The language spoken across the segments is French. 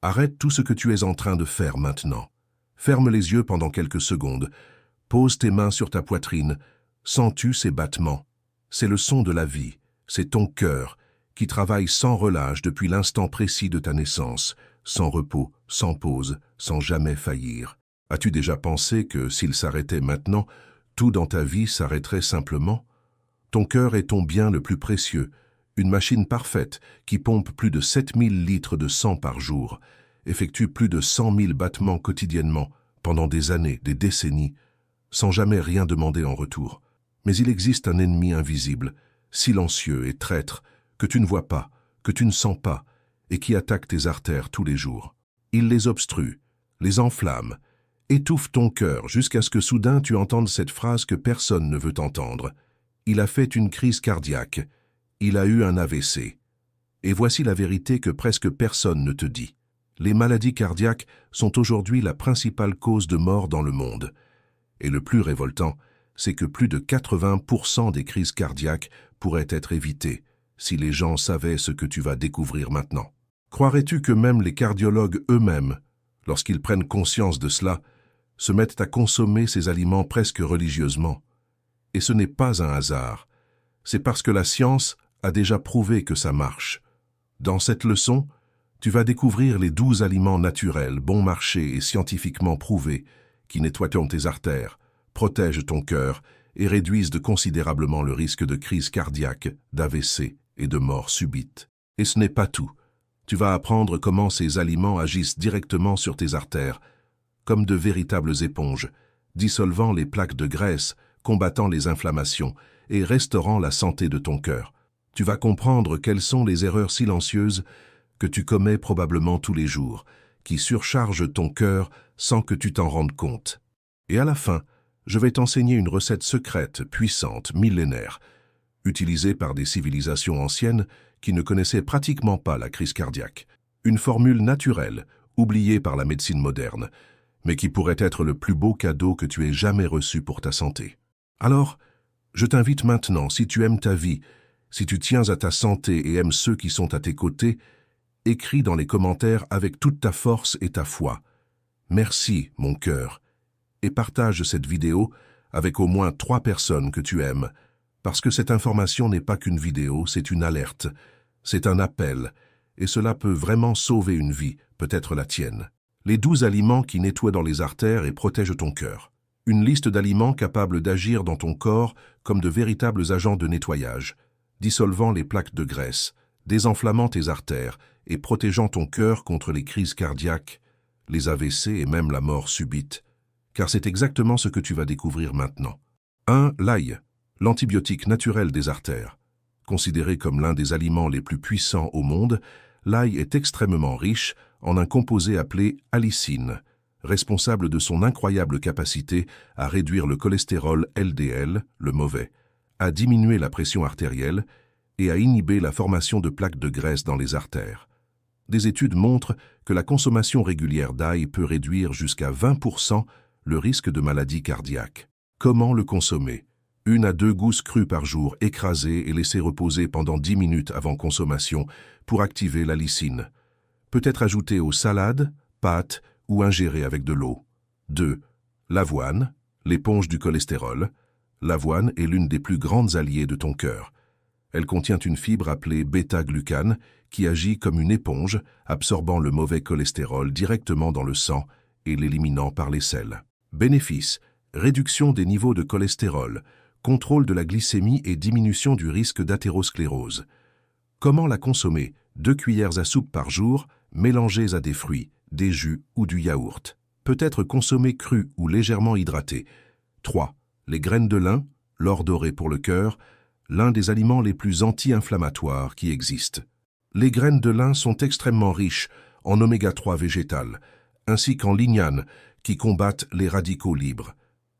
Arrête tout ce que tu es en train de faire maintenant. Ferme les yeux pendant quelques secondes. Pose tes mains sur ta poitrine. Sens-tu ces battements? C'est le son de la vie. C'est ton cœur qui travaille sans relâche depuis l'instant précis de ta naissance, sans repos, sans pause, sans jamais faillir. As-tu déjà pensé que s'il s'arrêtait maintenant, tout dans ta vie s'arrêterait simplement? Ton cœur est ton bien le plus précieux, une machine parfaite qui pompe plus de 7000 litres de sang par jour, effectue plus de 100 000 battements quotidiennement, pendant des années, des décennies, sans jamais rien demander en retour. Mais il existe un ennemi invisible, silencieux et traître, que tu ne vois pas, que tu ne sens pas, et qui attaque tes artères tous les jours. Il les obstrue, les enflamme, étouffe ton cœur jusqu'à ce que soudain tu entendes cette phrase que personne ne veut entendre. Il a fait une crise cardiaque. Il a eu un AVC. Et voici la vérité que presque personne ne te dit. Les maladies cardiaques sont aujourd'hui la principale cause de mort dans le monde. Et le plus révoltant, c'est que plus de 80% des crises cardiaques pourraient être évitées si les gens savaient ce que tu vas découvrir maintenant. Croirais-tu que même les cardiologues eux-mêmes, lorsqu'ils prennent conscience de cela, se mettent à consommer ces aliments presque religieusement? Et ce n'est pas un hasard. C'est parce que la science a déjà prouvé que ça marche. Dans cette leçon, tu vas découvrir les 12 aliments naturels, bon marché et scientifiquement prouvés, qui nettoient tes artères, protègent ton cœur et réduisent de considérablement le risque de crise cardiaque, d'AVC et de mort subite. Et ce n'est pas tout. Tu vas apprendre comment ces aliments agissent directement sur tes artères, comme de véritables éponges, dissolvant les plaques de graisse, combattant les inflammations et restaurant la santé de ton cœur. Tu vas comprendre quelles sont les erreurs silencieuses que tu commets probablement tous les jours, qui surchargent ton cœur sans que tu t'en rendes compte. Et à la fin, je vais t'enseigner une recette secrète, puissante, millénaire, utilisée par des civilisations anciennes qui ne connaissaient pratiquement pas la crise cardiaque. Une formule naturelle, oubliée par la médecine moderne, mais qui pourrait être le plus beau cadeau que tu aies jamais reçu pour ta santé. Alors, je t'invite maintenant, si tu aimes ta vie, si tu tiens à ta santé et aimes ceux qui sont à tes côtés, écris dans les commentaires avec toute ta force et ta foi. Merci, mon cœur. Et partage cette vidéo avec au moins 3 personnes que tu aimes, parce que cette information n'est pas qu'une vidéo, c'est une alerte, c'est un appel, et cela peut vraiment sauver une vie, peut-être la tienne. Les 12 aliments qui nettoient dans les artères et protègent ton cœur. Une liste d'aliments capables d'agir dans ton corps comme de véritables agents de nettoyage, dissolvant les plaques de graisse, désenflammant tes artères et protégeant ton cœur contre les crises cardiaques, les AVC et même la mort subite. Car c'est exactement ce que tu vas découvrir maintenant. 1. L'ail, l'antibiotique naturel des artères. Considéré comme l'un des aliments les plus puissants au monde, l'ail est extrêmement riche en un composé appelé allicine, responsable de son incroyable capacité à réduire le cholestérol LDL, le mauvais, à diminuer la pression artérielle et à inhiber la formation de plaques de graisse dans les artères. Des études montrent que la consommation régulière d'ail peut réduire jusqu'à 20% le risque de maladie cardiaque. Comment le consommer? 1 à 2 gousses crues par jour, écrasées et laissées reposer pendant 10 minutes avant consommation pour activer l'allicine. Peut être ajoutée aux salades, pâtes ou ingérée avec de l'eau. 2. L'avoine, l'éponge du cholestérol. L'avoine est l'une des plus grandes alliées de ton cœur. Elle contient une fibre appelée bêta-glucane qui agit comme une éponge, absorbant le mauvais cholestérol directement dans le sang et l'éliminant par les selles. Bénéfices: réduction des niveaux de cholestérol, contrôle de la glycémie et diminution du risque d'athérosclérose. Comment la consommer? 2 cuillères à soupe par jour, mélangées à des fruits, des jus ou du yaourt. Peut être consommée crue ou légèrement hydratée. 3. Les graines de lin, l'or doré pour le cœur, l'un des aliments les plus anti-inflammatoires qui existent. Les graines de lin sont extrêmement riches en oméga 3 végétal, ainsi qu'en lignane, qui combattent les radicaux libres.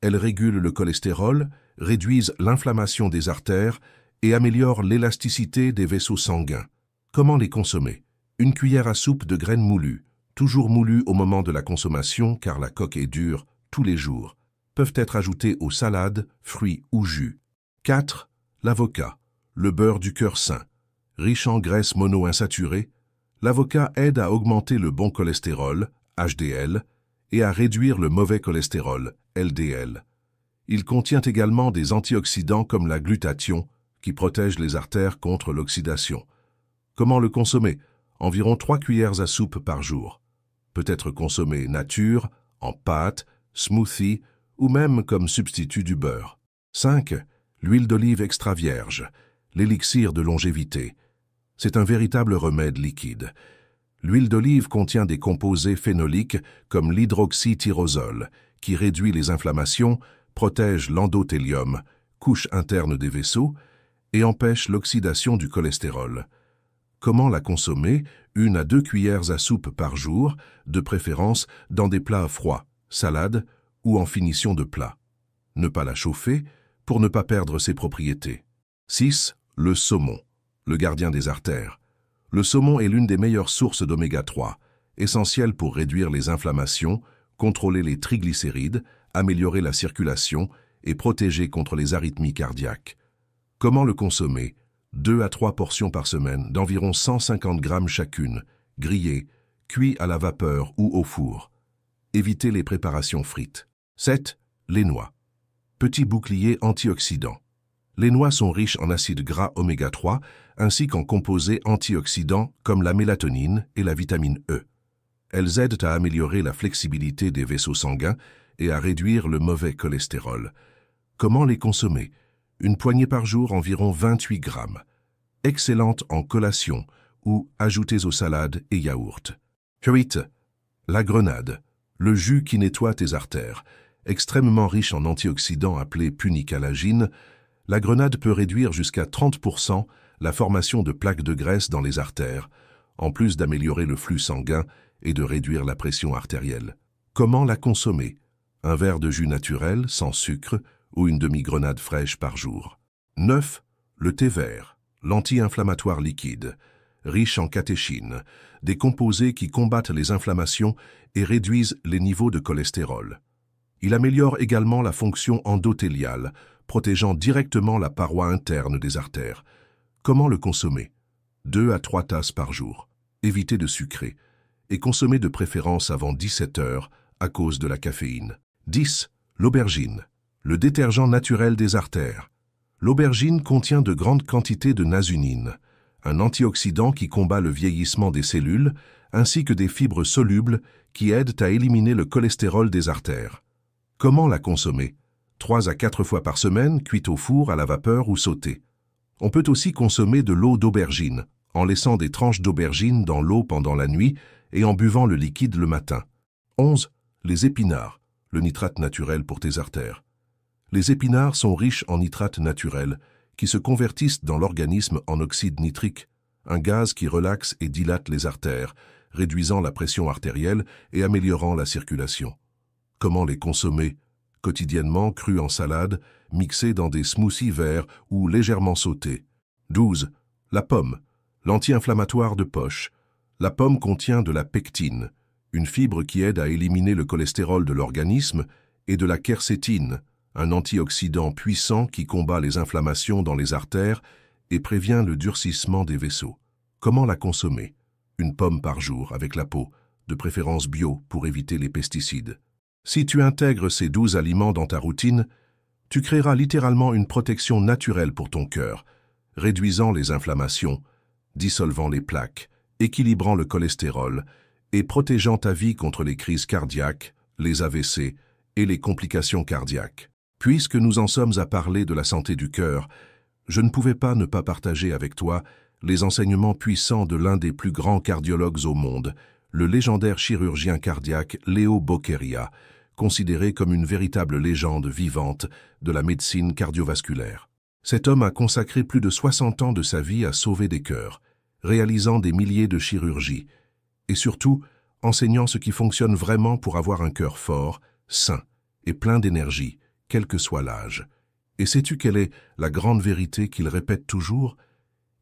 Elles régulent le cholestérol, réduisent l'inflammation des artères et améliorent l'élasticité des vaisseaux sanguins. Comment les consommer? 1 cuillère à soupe de graines moulues, toujours moulues au moment de la consommation car la coque est dure, tous les jours. Peuvent être ajoutées aux salades, fruits ou jus. 4. L'avocat, le beurre du cœur sain, riche en graisses monoinsaturées, L'avocat aide à augmenter le bon cholestérol, HDL, et à réduire le mauvais cholestérol, LDL. Il contient également des antioxydants comme la glutathion, qui protège les artères contre l'oxydation. Comment le consommer? Environ 3 cuillères à soupe par jour. Peut être consommé nature, en pâte, smoothie ou même comme substitut du beurre. 5. L'huile d'olive extra vierge, l'élixir de longévité. C'est un véritable remède liquide. L'huile d'olive contient des composés phénoliques comme l'hydroxytyrosol, qui réduit les inflammations, protège l'endothélium, couche interne des vaisseaux, et empêche l'oxydation du cholestérol. Comment la consommer? 1 à 2 cuillères à soupe par jour, de préférence dans des plats froids, salades ou en finition de plat. Ne pas la chauffer pour ne pas perdre ses propriétés. 6. Le saumon, le gardien des artères. Le saumon est l'une des meilleures sources d'oméga 3, essentielle pour réduire les inflammations, contrôler les triglycérides, améliorer la circulation et protéger contre les arythmies cardiaques. Comment le consommer? 2 à 3 portions par semaine, d'environ 150 grammes chacune, grillées, cuits à la vapeur ou au four. Évitez les préparations frites. 7. Les noix. Petit bouclier antioxydant. Les noix sont riches en acides gras oméga 3 ainsi qu'en composés antioxydants comme la mélatonine et la vitamine E. Elles aident à améliorer la flexibilité des vaisseaux sanguins et à réduire le mauvais cholestérol. Comment les consommer? 1 poignée par jour, environ 28 grammes. Excellente en collation ou ajoutez aux salades et yaourts. 8. La grenade, le jus qui nettoie tes artères. Extrêmement riche en antioxydants appelés punicalagine, la grenade peut réduire jusqu'à 30% la formation de plaques de graisse dans les artères, en plus d'améliorer le flux sanguin et de réduire la pression artérielle. Comment la consommer? 1 verre de jus naturel, sans sucre, ou une demi-grenade fraîche par jour. 9. Le thé vert, l'anti-inflammatoire liquide, riche en catéchine, des composés qui combattent les inflammations et réduisent les niveaux de cholestérol. Il améliore également la fonction endothéliale, protégeant directement la paroi interne des artères. Comment le consommer? 2 à 3 tasses par jour. Évitez de sucrer et consommez de préférence avant 17 heures à cause de la caféine. 10. L'aubergine, le détergent naturel des artères. L'aubergine contient de grandes quantités de nasunine, un antioxydant qui combat le vieillissement des cellules, ainsi que des fibres solubles qui aident à éliminer le cholestérol des artères. Comment la consommer? 3 à 4 fois par semaine, cuite au four, à la vapeur ou sautée. On peut aussi consommer de l'eau d'aubergine, en laissant des tranches d'aubergine dans l'eau pendant la nuit et en buvant le liquide le matin. 11. Les épinards, le nitrate naturel pour tes artères. Les épinards sont riches en nitrate naturel, qui se convertissent dans l'organisme en oxyde nitrique, un gaz qui relaxe et dilate les artères, réduisant la pression artérielle et améliorant la circulation. Comment les consommer? Quotidiennement crus en salade, mixés dans des smoothies verts ou légèrement sautés. 12. La pomme, l'anti-inflammatoire de poche. La pomme contient de la pectine, une fibre qui aide à éliminer le cholestérol de l'organisme, et de la quercétine, un antioxydant puissant qui combat les inflammations dans les artères et prévient le durcissement des vaisseaux. Comment la consommer? 1 pomme par jour avec la peau, de préférence bio pour éviter les pesticides. Si tu intègres ces 12 aliments dans ta routine, tu créeras littéralement une protection naturelle pour ton cœur, réduisant les inflammations, dissolvant les plaques, équilibrant le cholestérol et protégeant ta vie contre les crises cardiaques, les AVC et les complications cardiaques. Puisque nous en sommes à parler de la santé du cœur, je ne pouvais pas ne pas partager avec toi les enseignements puissants de l'un des plus grands cardiologues au monde, le légendaire chirurgien cardiaque Leo Boccheria, considéré comme une véritable légende vivante de la médecine cardiovasculaire. Cet homme a consacré plus de 60 ans de sa vie à sauver des cœurs, réalisant des milliers de chirurgies, et surtout enseignant ce qui fonctionne vraiment pour avoir un cœur fort, sain et plein d'énergie, quel que soit l'âge. Et sais-tu quelle est la grande vérité qu'il répète toujours?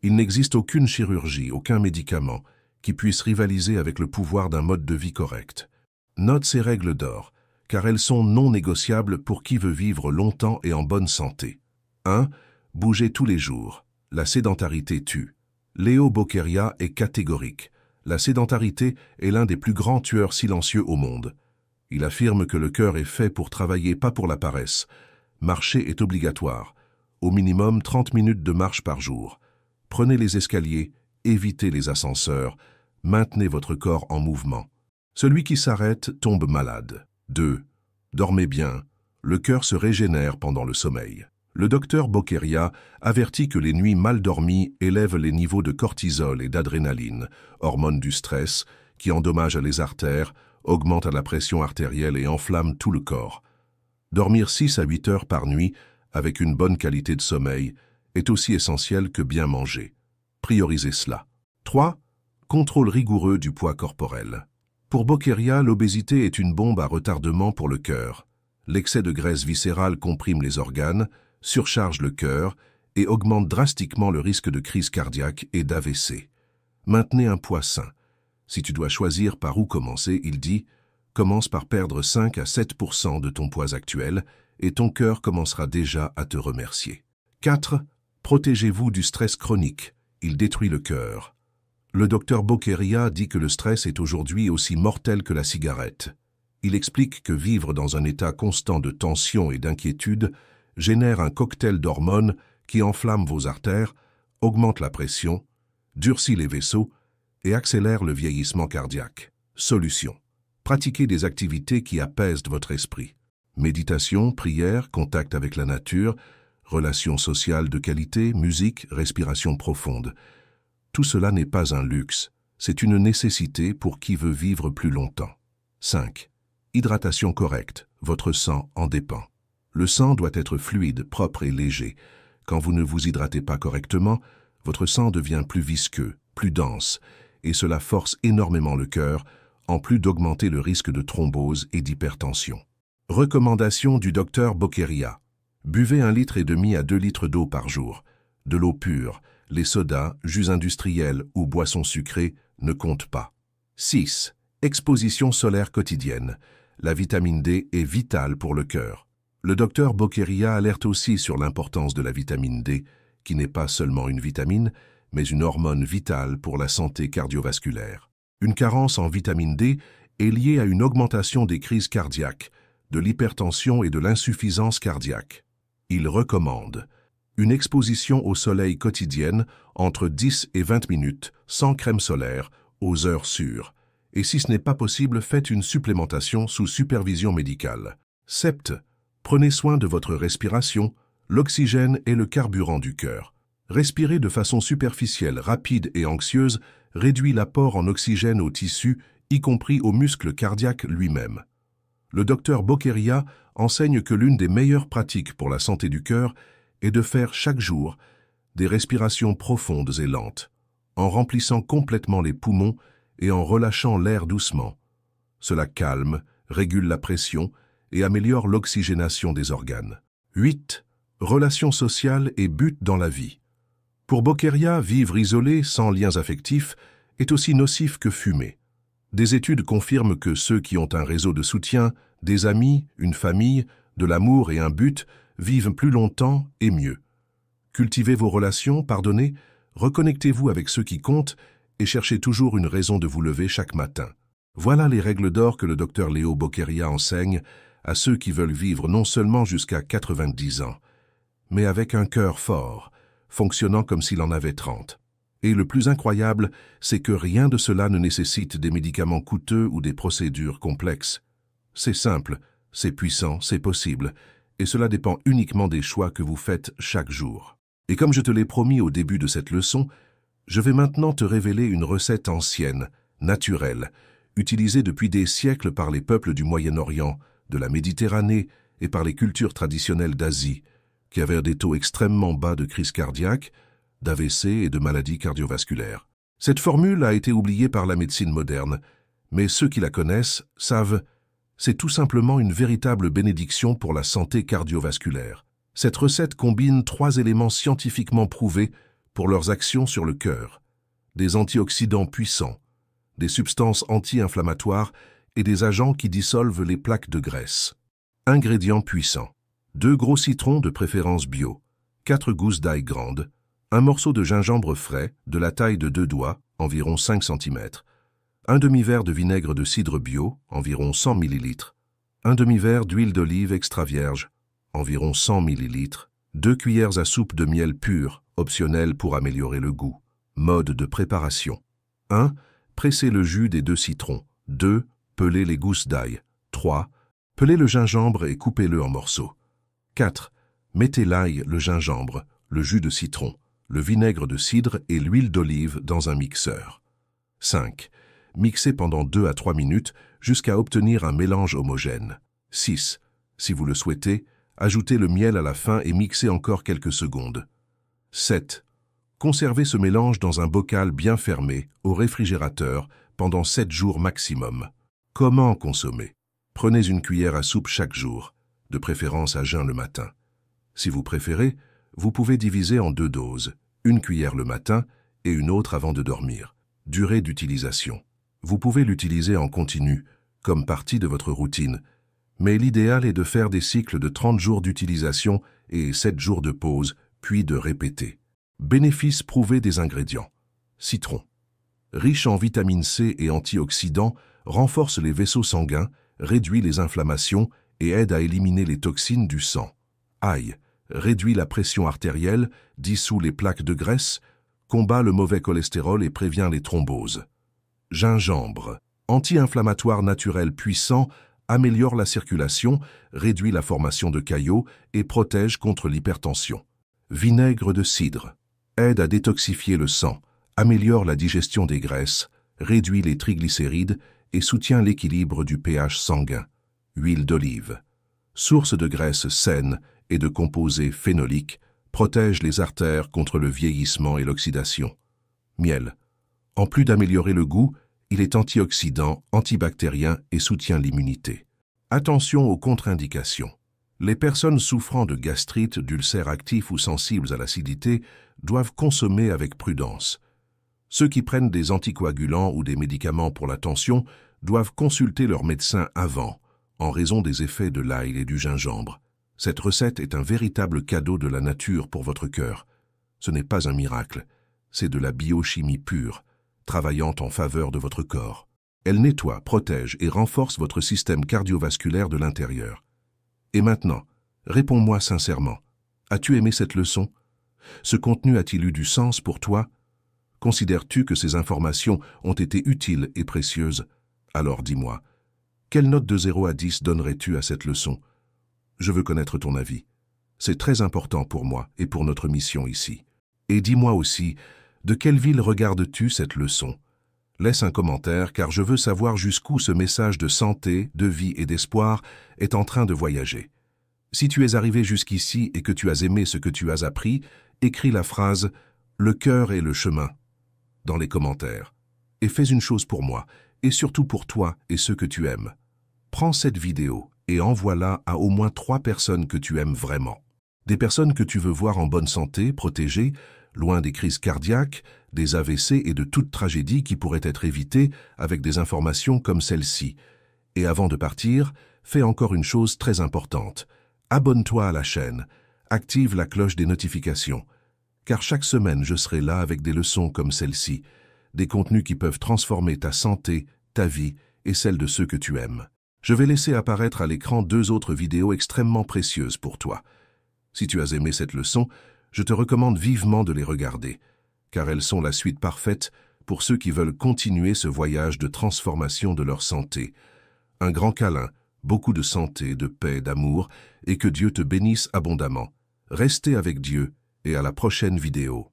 Il n'existe aucune chirurgie, aucun médicament qui puisse rivaliser avec le pouvoir d'un mode de vie correct. Note ces règles d'or, car elles sont non négociables pour qui veut vivre longtemps et en bonne santé. 1. Bouger tous les jours. La sédentarité tue. Leo Boccheria est catégorique. La sédentarité est l'un des plus grands tueurs silencieux au monde. Il affirme que le cœur est fait pour travailler, pas pour la paresse. Marcher est obligatoire. Au minimum 30 minutes de marche par jour. Prenez les escaliers, évitez les ascenseurs, maintenez votre corps en mouvement. Celui qui s'arrête tombe malade. 2. Dormez bien. Le cœur se régénère pendant le sommeil. Le docteur Bokeria avertit que les nuits mal dormies élèvent les niveaux de cortisol et d'adrénaline, hormones du stress, qui endommagent les artères, augmentent la pression artérielle et enflamment tout le corps. Dormir 6 à 8 heures par nuit, avec une bonne qualité de sommeil, est aussi essentiel que bien manger. Priorisez cela. 3. Contrôle rigoureux du poids corporel. Pour Bokeria, l'obésité est une bombe à retardement pour le cœur. L'excès de graisse viscérale comprime les organes, surcharge le cœur et augmente drastiquement le risque de crise cardiaque et d'AVC. Maintenez un poids sain. Si tu dois choisir par où commencer, il dit « Commence par perdre 5 à 7% de ton poids actuel et ton cœur commencera déjà à te remercier. » 4. Protégez-vous du stress chronique. Il détruit le cœur. Le docteur Bokeria dit que le stress est aujourd'hui aussi mortel que la cigarette. Il explique que vivre dans un état constant de tension et d'inquiétude génère un cocktail d'hormones qui enflamme vos artères, augmente la pression, durcit les vaisseaux et accélère le vieillissement cardiaque. Solution. Pratiquez des activités qui apaisent votre esprit. Méditation, prière, contact avec la nature, relations sociales de qualité, musique, respiration profonde. Tout cela n'est pas un luxe, c'est une nécessité pour qui veut vivre plus longtemps. 5. Hydratation correcte, votre sang en dépend. Le sang doit être fluide, propre et léger. Quand vous ne vous hydratez pas correctement, votre sang devient plus visqueux, plus dense, et cela force énormément le cœur, en plus d'augmenter le risque de thrombose et d'hypertension. Recommandation du docteur Bokeria. Buvez 1,5 litre à 2 litres d'eau par jour. De l'eau pure, les sodas, jus industriels ou boissons sucrées ne comptent pas. 6. Exposition solaire quotidienne. La vitamine D est vitale pour le cœur. Le docteur Bokeria alerte aussi sur l'importance de la vitamine D, qui n'est pas seulement une vitamine, mais une hormone vitale pour la santé cardiovasculaire. Une carence en vitamine D est liée à une augmentation des crises cardiaques, de l'hypertension et de l'insuffisance cardiaque. Il recommande une exposition au soleil quotidienne entre 10 et 20 minutes, sans crème solaire, aux heures sûres. Et si ce n'est pas possible, faites une supplémentation sous supervision médicale. 7. Prenez soin de votre respiration. L'oxygène est le carburant du cœur. Respirer de façon superficielle, rapide et anxieuse réduit l'apport en oxygène aux tissus, y compris au muscle cardiaque lui-même. Le docteur Bokeria enseigne que l'une des meilleures pratiques pour la santé du cœur est de faire chaque jour des respirations profondes et lentes, en remplissant complètement les poumons et en relâchant l'air doucement. Cela calme, régule la pression et améliore l'oxygénation des organes. 8. Relations sociales et but dans la vie. Pour Bokeria, vivre isolé, sans liens affectifs, est aussi nocif que fumer. Des études confirment que ceux qui ont un réseau de soutien, des amis, une famille, de l'amour et un but, vivent plus longtemps et mieux. Cultivez vos relations, pardonnez, reconnectez-vous avec ceux qui comptent et cherchez toujours une raison de vous lever chaque matin. Voilà les règles d'or que le docteur Léo Bokeria enseigne à ceux qui veulent vivre non seulement jusqu'à 90 ans, mais avec un cœur fort, fonctionnant comme s'il en avait 30. Et le plus incroyable, c'est que rien de cela ne nécessite des médicaments coûteux ou des procédures complexes. C'est simple, c'est puissant, c'est possible, et cela dépend uniquement des choix que vous faites chaque jour. Et comme je te l'ai promis au début de cette leçon, je vais maintenant te révéler une recette ancienne, naturelle, utilisée depuis des siècles par les peuples du Moyen-Orient, de la Méditerranée et par les cultures traditionnelles d'Asie, qui avaient des taux extrêmement bas de crise cardiaque, d'AVC et de maladies cardiovasculaires. Cette formule a été oubliée par la médecine moderne, mais ceux qui la connaissent savent, c'est tout simplement une véritable bénédiction pour la santé cardiovasculaire. Cette recette combine 3 éléments scientifiquement prouvés pour leurs actions sur le cœur: des antioxydants puissants, des substances anti-inflammatoires et des agents qui dissolvent les plaques de graisse. Ingrédients puissants: 2 gros citrons de préférence bio, 4 gousses d'ail grandes, un morceau de gingembre frais de la taille de 2 doigts, environ 5 cm, Un demi-verre de vinaigre de cidre bio, environ 100 ml. Un demi-verre d'huile d'olive extra vierge, environ 100 ml. 2 cuillères à soupe de miel pur, optionnel pour améliorer le goût. Mode de préparation. 1. Pressez le jus des 2 citrons. 2. Pelez les gousses d'ail. 3. Pelez le gingembre et coupez-le en morceaux. 4. Mettez l'ail, le gingembre, le jus de citron, le vinaigre de cidre et l'huile d'olive dans un mixeur. 5. Mixez pendant 2 à 3 minutes jusqu'à obtenir un mélange homogène. 6. Si vous le souhaitez, ajoutez le miel à la fin et mixez encore quelques secondes. 7. Conservez ce mélange dans un bocal bien fermé, au réfrigérateur, pendant 7 jours maximum. Comment consommer? Prenez une cuillère à soupe chaque jour, de préférence à jeun le matin. Si vous préférez, vous pouvez diviser en 2 doses, une cuillère le matin et une autre avant de dormir. Durée d'utilisation. Vous pouvez l'utiliser en continu, comme partie de votre routine, mais l'idéal est de faire des cycles de 30 jours d'utilisation et 7 jours de pause, puis de répéter. Bénéfices prouvés des ingrédients. Citron. Riche en vitamine C et antioxydants, renforce les vaisseaux sanguins, réduit les inflammations et aide à éliminer les toxines du sang. Ail. Réduit la pression artérielle, dissout les plaques de graisse, combat le mauvais cholestérol et prévient les thromboses. Gingembre. Anti-inflammatoire naturel puissant, améliore la circulation, réduit la formation de caillots et protège contre l'hypertension. Vinaigre de cidre. Aide à détoxifier le sang, améliore la digestion des graisses, réduit les triglycérides et soutient l'équilibre du pH sanguin. Huile d'olive. Source de graisse saine et de composés phénoliques, protège les artères contre le vieillissement et l'oxydation. Miel. En plus d'améliorer le goût, il est antioxydant, antibactérien et soutient l'immunité. Attention aux contre-indications. Les personnes souffrant de gastrite, d'ulcères actifs ou sensibles à l'acidité doivent consommer avec prudence. Ceux qui prennent des anticoagulants ou des médicaments pour la tension doivent consulter leur médecin avant, en raison des effets de l'ail et du gingembre. Cette recette est un véritable cadeau de la nature pour votre cœur. Ce n'est pas un miracle, c'est de la biochimie pure, travaillant en faveur de votre corps. Elle nettoie, protège et renforce votre système cardiovasculaire de l'intérieur. Et maintenant, réponds-moi sincèrement. As-tu aimé cette leçon? Ce contenu a-t-il eu du sens pour toi? Considères-tu que ces informations ont été utiles et précieuses? Alors dis-moi, quelle note de 0 à 10 donnerais-tu à cette leçon? Je veux connaître ton avis. C'est très important pour moi et pour notre mission ici. Et dis-moi aussi, de quelle ville regardes-tu cette leçon? Laisse un commentaire car je veux savoir jusqu'où ce message de santé, de vie et d'espoir est en train de voyager. Si tu es arrivé jusqu'ici et que tu as aimé ce que tu as appris, écris la phrase « Le cœur et le chemin » dans les commentaires. Et fais une chose pour moi, et surtout pour toi et ceux que tu aimes. Prends cette vidéo et envoie-la à au moins 3 personnes que tu aimes vraiment. Des personnes que tu veux voir en bonne santé, protégées, loin des crises cardiaques, des AVC et de toute tragédie qui pourrait être évitée avec des informations comme celle-ci. Et avant de partir, fais encore une chose très importante. Abonne-toi à la chaîne, active la cloche des notifications, car chaque semaine je serai là avec des leçons comme celle-ci, des contenus qui peuvent transformer ta santé, ta vie et celle de ceux que tu aimes. Je vais laisser apparaître à l'écran 2 autres vidéos extrêmement précieuses pour toi. Si tu as aimé cette leçon, je te recommande vivement de les regarder, car elles sont la suite parfaite pour ceux qui veulent continuer ce voyage de transformation de leur santé. Un grand câlin, beaucoup de santé, de paix, d'amour, et que Dieu te bénisse abondamment. Restez avec Dieu et à la prochaine vidéo.